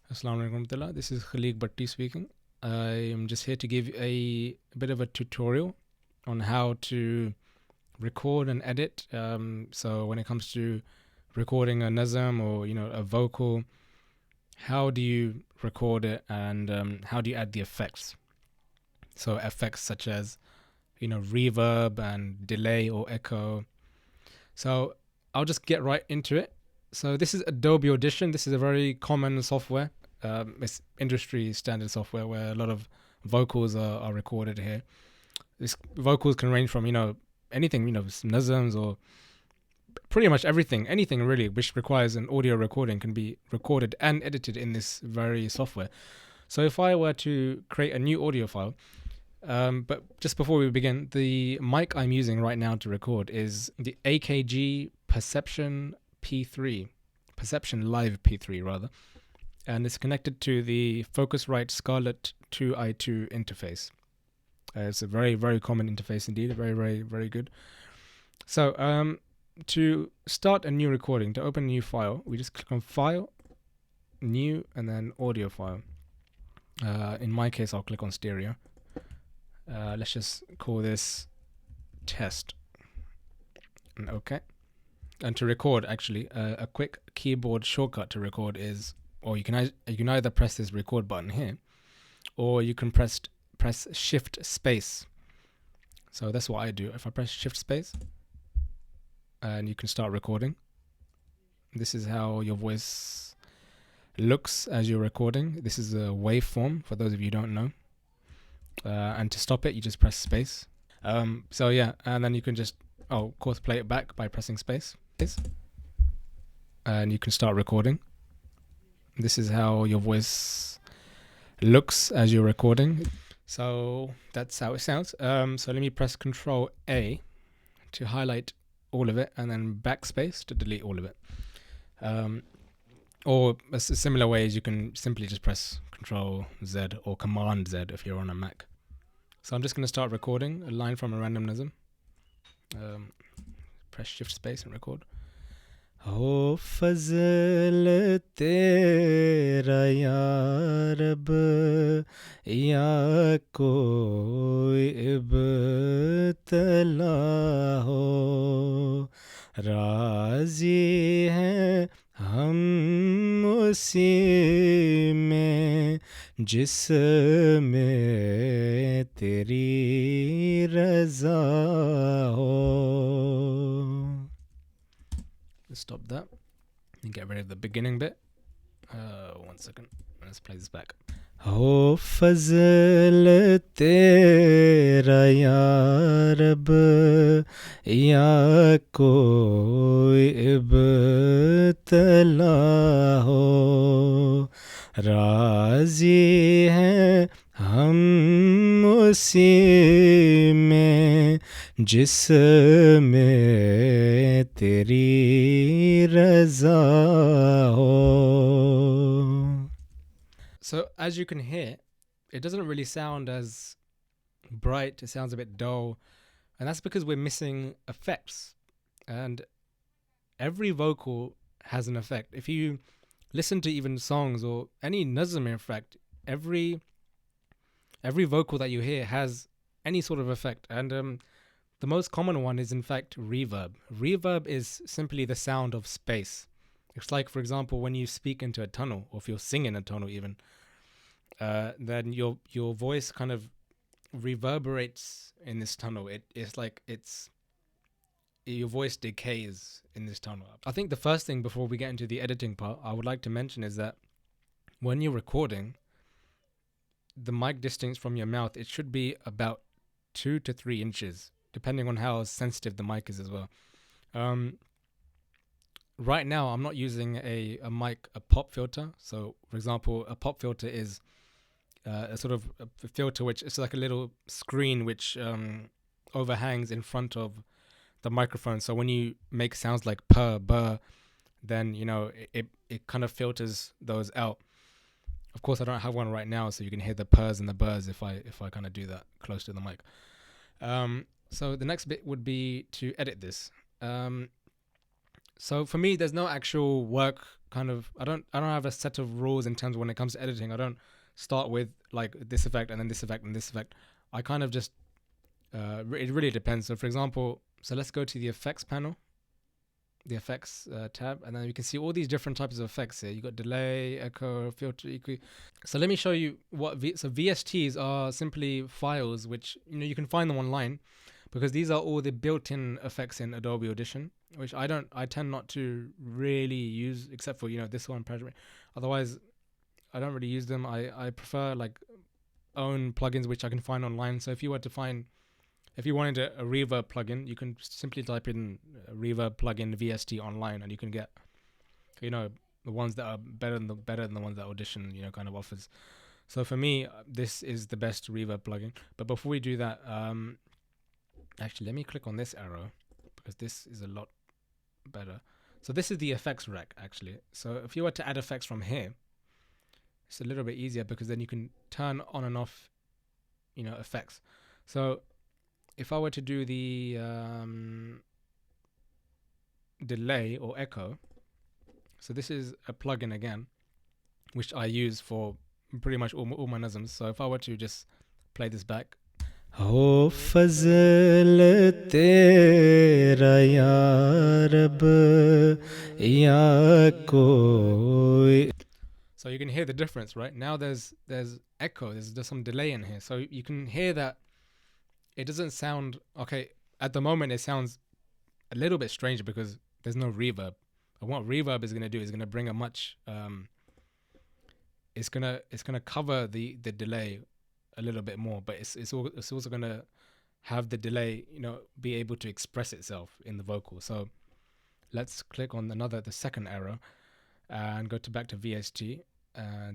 Assalamu alaikum warahmatullah. This is Khaleeq Bhatti speaking. I am just here to give a bit of a tutorial on how to record and edit. So when it comes to recording a Nazm or a vocal, how do you record it and how do you add the effects? So effects such as reverb and delay or echo. So I'll just get right into it. So this is Adobe Audition. This is a very common software. It's industry standard software where a lot of vocals are recorded here. This vocals can range from anything, Nazms or pretty much everything, anything really which requires an audio recording can be recorded and edited in this very software. So if I were to create a new audio file, but just before we begin, the mic I'm using right now to record is the AKG Perception P3, Perception Live P3 rather, and it's connected to the Focusrite Scarlett 2i2 interface. It's a very, very common interface indeed, very, very, very good. So to start a new recording, to open a new file, we just click on File, New, and then Audio File. In my case, I'll click on Stereo. Let's just call this Test. And OK. And to record, actually, a quick keyboard shortcut to record is, or you can either press this record button here, or you can press Shift Space. So that's what I do. If I press Shift Space, and you can start recording. This is how your voice looks as you're recording. This is a waveform for those of you who don't know. And to stop it, you just press space. So yeah, and then you can just, of course, play it back by pressing space. And you can start recording. This is how your voice looks as you're recording. So that's how it sounds. So let me press Control A to highlight all of it, and then backspace to delete all of it. Or a similar ways, you can simply just press Control Z or Command Z if you're on a Mac. So I'm just going to start recording a line from a random Nazm. Press Shift Space and record. हो फजल तेरा या रब या कोई इब्तला हो राजी हैं हम उसी में जिसमें तेरी रज़ा हो. Let's stop that and get rid of the beginning bit. 1 second. Let's play this back. हो फजल तेरा या रब या कोई इब्तला हो राजी हैं हम उसी में जिसमें तेरी रज़ा हो. So as you can hear, it doesn't really sound as bright. It sounds a bit dull. And that's because we're missing effects. And every vocal has an effect. If you listen to even songs or any Nazm, in fact, every vocal that you hear has any sort of effect. And the most common one is, in fact, reverb. Reverb is simply the sound of space. It's like, for example, when you speak into a tunnel, or if you're singing in a tunnel even, then your voice kind of reverberates in this tunnel. It's like your voice decays in this tunnel. I think the first thing before we get into the editing part, I would like to mention is that when you're recording, the mic distance from your mouth, it should be about 2 to 3 inches, depending on how sensitive the mic is as well. Right now, I'm not using a mic, a pop filter. So, for example, a pop filter is a sort of a filter which is like a little screen which overhangs in front of the microphone. So when you make sounds like per, bur, then, it kind of filters those out. Of course, I don't have one right now, so you can hear the purrs and the burrs if I kind of do that close to the mic. So the next bit would be to edit this. So for me, there's no actual work kind of, I don't have a set of rules in terms of when it comes to editing. I don't start with like this effect and then this effect and this effect. I kind of just, it really depends. So for example, so let's go to the effects panel, the effects tab, and then you can see all these different types of effects here. You got delay, echo, filter, EQ. So let me show you what so VSTs are simply files which, you know, you can find them online, because these are all the built-in effects in Adobe Audition, which I tend not to really use, except for, you know, this one. Otherwise, I don't really use them. I prefer like own plugins which I can find online. So if you wanted a reverb plugin, you can simply type in reverb plugin VST online, and you can get, you know, the ones that are better than the ones that Audition, you know, kind of offers. So for me, this is the best reverb plugin. But before we do that, actually, let me click on this arrow, because this is a lot better. So this is the effects rack, actually. So if you were to add effects from here, it's a little bit easier, because then you can turn on and off, you know, effects. So if I were to do the delay or echo, so this is a plugin again, which I use for pretty much all my Nazms. So if I were to just play this back. हो फजल तेरा या रब या कोई. So you can hear the difference, right? Now there's echo, there's some delay in here. So you can hear that it doesn't sound, okay, at the moment it sounds a little bit strange because there's no reverb. And what reverb is going to do is going to bring a much, it's going to cover the delay a little bit more, but it's also going to have the delay, you know, be able to express itself in the vocal. So let's click on the second arrow and go back to VST,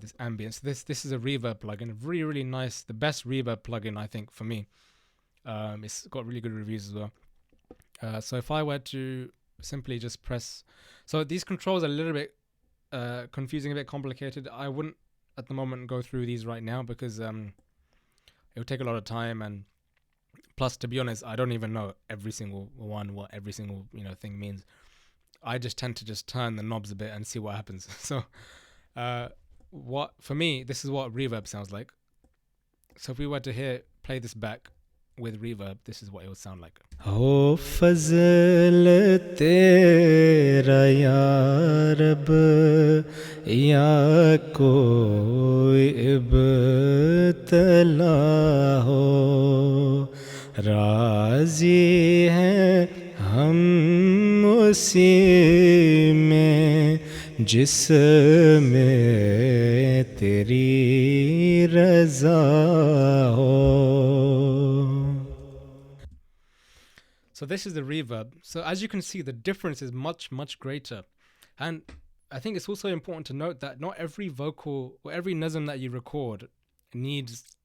this ambience. This is a reverb plugin, really, really nice, the best reverb plugin, I think, for me. It's got really good reviews as well. So if I were to simply just press, so these controls are a little bit confusing, a bit complicated. I wouldn't at the moment go through these right now, because it would take a lot of time, and plus, to be honest, I don't even know every single one, what every single, you know, thing means. I just tend to just turn the knobs a bit and see what happens. So what, for me, this is what reverb sounds like. So if we were to play this back with reverb, this is what it would sound like. हो फजल तेरा या रब या कोई इब्तला हो, राजी हैं हम उसी में जिसमें तेरी रज़ा हो. So this is the reverb. So as you can see, the difference is much, much greater. And I think it's also important to note that not every vocal or every Nazm that you record needs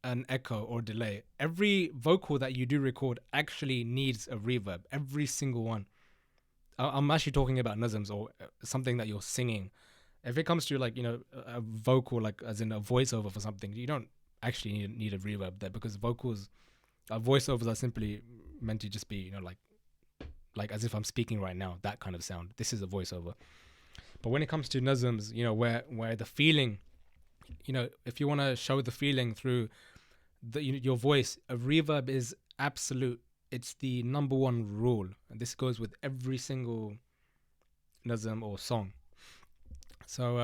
an echo or delay. Every vocal that you do record actually needs a reverb. Every single one. I'm actually talking about Nazms or something that you're singing. If it comes to, like, you know, a vocal, like as in a voiceover for something, you don't actually need a reverb there, because voiceovers are simply meant to just be, you know, like as if I'm speaking right now, that kind of sound. This is a voiceover. But when it comes to Nazms, you know, where the feeling, you know, if you want to show the feeling through your voice, a reverb is absolute. It's the number one rule, and this goes with every single Nazm or song. So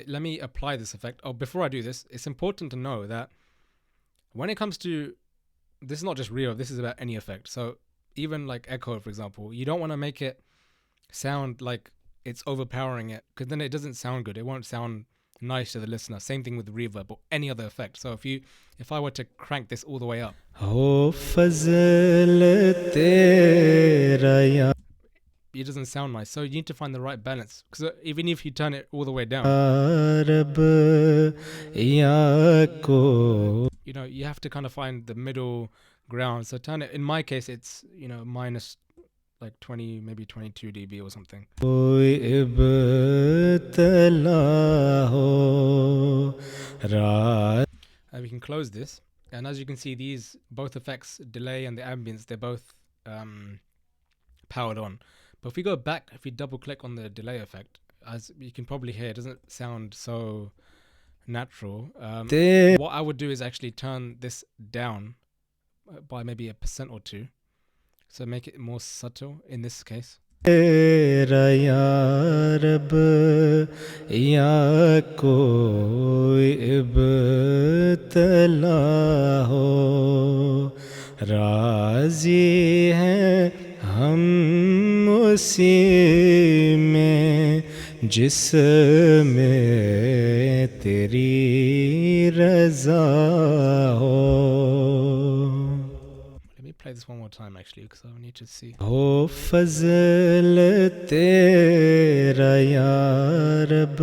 let me apply this effect. Oh, before I do this, it's important to know that when it comes to, this is not just reverb, this is about any effect. So even like echo, for example, you don't want to make it sound like it's overpowering it, because then it doesn't sound good. It won't sound nice to the listener. Same thing with reverb or any other effect. So if I were to crank this all the way up, it doesn't sound nice. So you need to find the right balance, because even if you turn it all the way down, you know, you have to kind of find the middle ground. So turn it, in my case, it's, you know, minus like 20, maybe 22 dB or something. And we can close this, and as you can see, these both effects, delay and the ambience, they're both powered on. But if we go back, if we double click on the delay effect, as you can probably hear, it doesn't sound so natural. What I would do is actually turn this down by maybe 1% or 2%, so make it more subtle in this case. تیرا یا رب یا کوئی ابتلا ہو راضی ہیں ہم اسی میں جس میں تیری رضا ہو. Play this one more time actually because I need to see. ہو فضل تیرا یا رب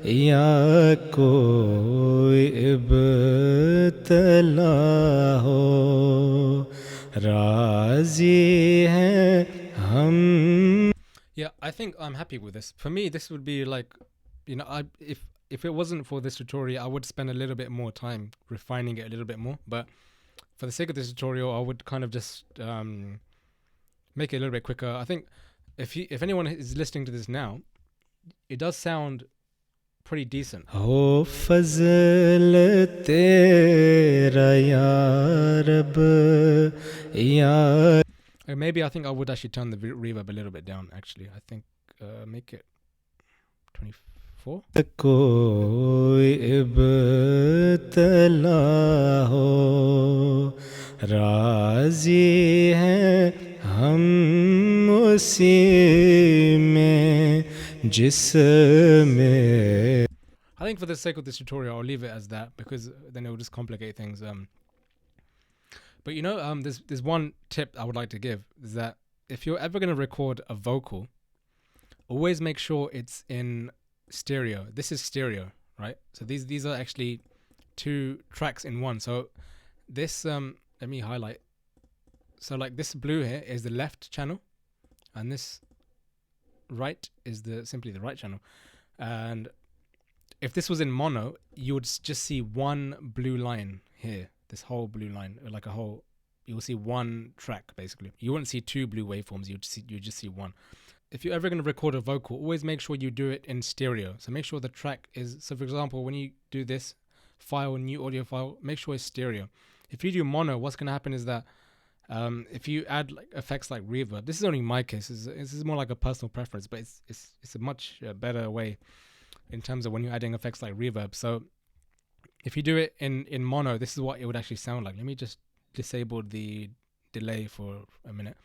یا کوئی ابتلا ہو راضی ہیں ہم. Yeah, I think I'm happy with this. For me, this would be like, you know, if it wasn't for this tutorial, I would spend a little bit more time refining it a little bit more. But for the sake of this tutorial, I would kind of just make it a little bit quicker. I think if anyone is listening to this now, it does sound pretty decent. ہو فضل تیرا یا رب یا. Maybe I think I would actually turn the reverb a little bit down actually. I think make it 24. کوئی ابتلا ہو راضی ہیں ہم اسی میں جس میں. I think for the sake of this tutorial, I'll leave it as that because then it will just complicate things. But you know, there's one tip I would like to give is that if you're ever going to record a vocal, always make sure it's in stereo. This is stereo, right? So these are actually 2 tracks in one. So this, let me highlight. So like this blue here is the left channel, and this right is simply the right channel. And if this was in mono, you would just see one blue line here. This whole blue line, like a whole, you'll see one track basically. You wouldn't see 2 blue waveforms. You just see one. If you're ever going to record a vocal, always make sure you do it in stereo. So make sure the track is, so for example, when you do this file, new audio file, make sure it's stereo. If you do mono, what's going to happen is that if you add like effects like reverb, this is only my case, this is more like a personal preference, but it's a much better way in terms of when you're adding effects like reverb. So if you do it in mono, this is what it would actually sound like. Let me just disable the delay for a minute.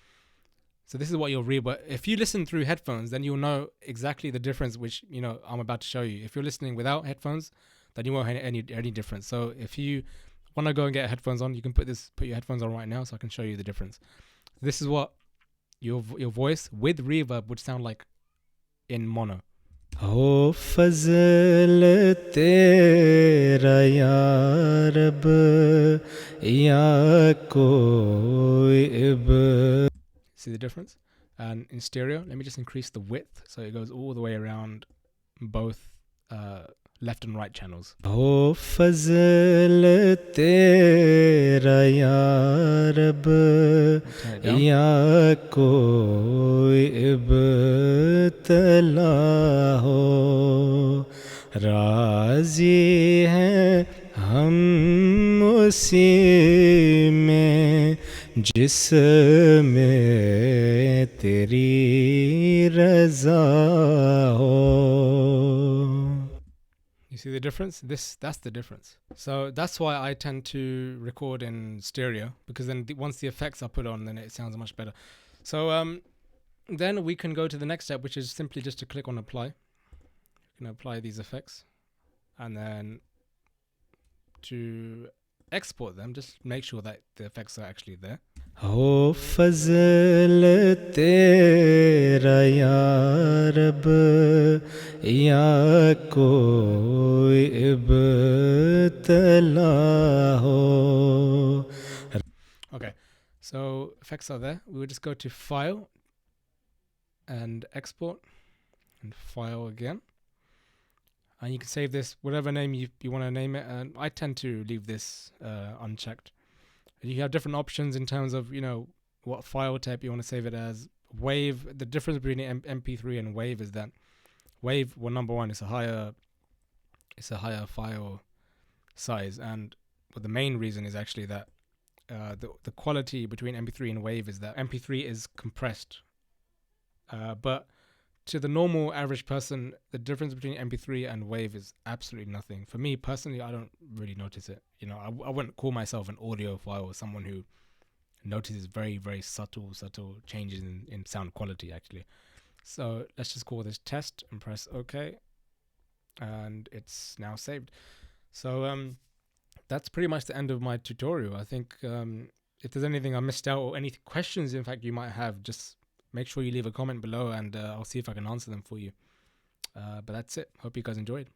So this is what you'll read. But if you listen through headphones, then you'll know exactly the difference, which, you know, I'm about to show you. If you're listening without headphones, then you won't hear any difference. So if you want to go and get headphones on, you can put your headphones on right now so I can show you the difference. This is what your voice with reverb would sound like in mono. ہو فضل تیرا یا رب یا کوئی See the difference? And in stereo, let me just increase the width so it goes all the way around both left and right channels. ہو فضل تیرا یا رب یا کوئی ابتلا ہو راضی ہیں ہم اسی میں جس میں تیری رضا ہو. You see the difference? That's the difference. So that's why I tend to record in stereo, because then once the effects are put on, then it sounds much better. So then we can go to the next step, which is simply just to click on apply. You can apply these effects, and then to export them, just make sure that the effects are actually there. ہو فضل تیرا یا رب یا کوئی ابتلا ہو. Okay, so effects are there. We will just go to File and Export, and File again. And you can save this, whatever name you want to name it. And I tend to leave this unchecked. You have different options in terms of, you know, what file type you want to save it as. Wave, the difference between MP3 and Wave is that Wave, well, number one, it's a higher file size, and but the main reason is actually that the quality between MP3 and Wave is that MP3 is compressed, but to the normal average person, the difference between MP3 and Wave is absolutely nothing. For me personally, I don't really notice it. You know, I wouldn't call myself an audiophile or someone who notices very, very subtle changes in sound quality, actually. So let's just call this test and press OK. And it's now saved. So that's pretty much the end of my tutorial. I think if there's anything I missed out or any questions, in fact, you might have, just make sure you leave a comment below and I'll see if I can answer them for you. But that's it. Hope you guys enjoyed.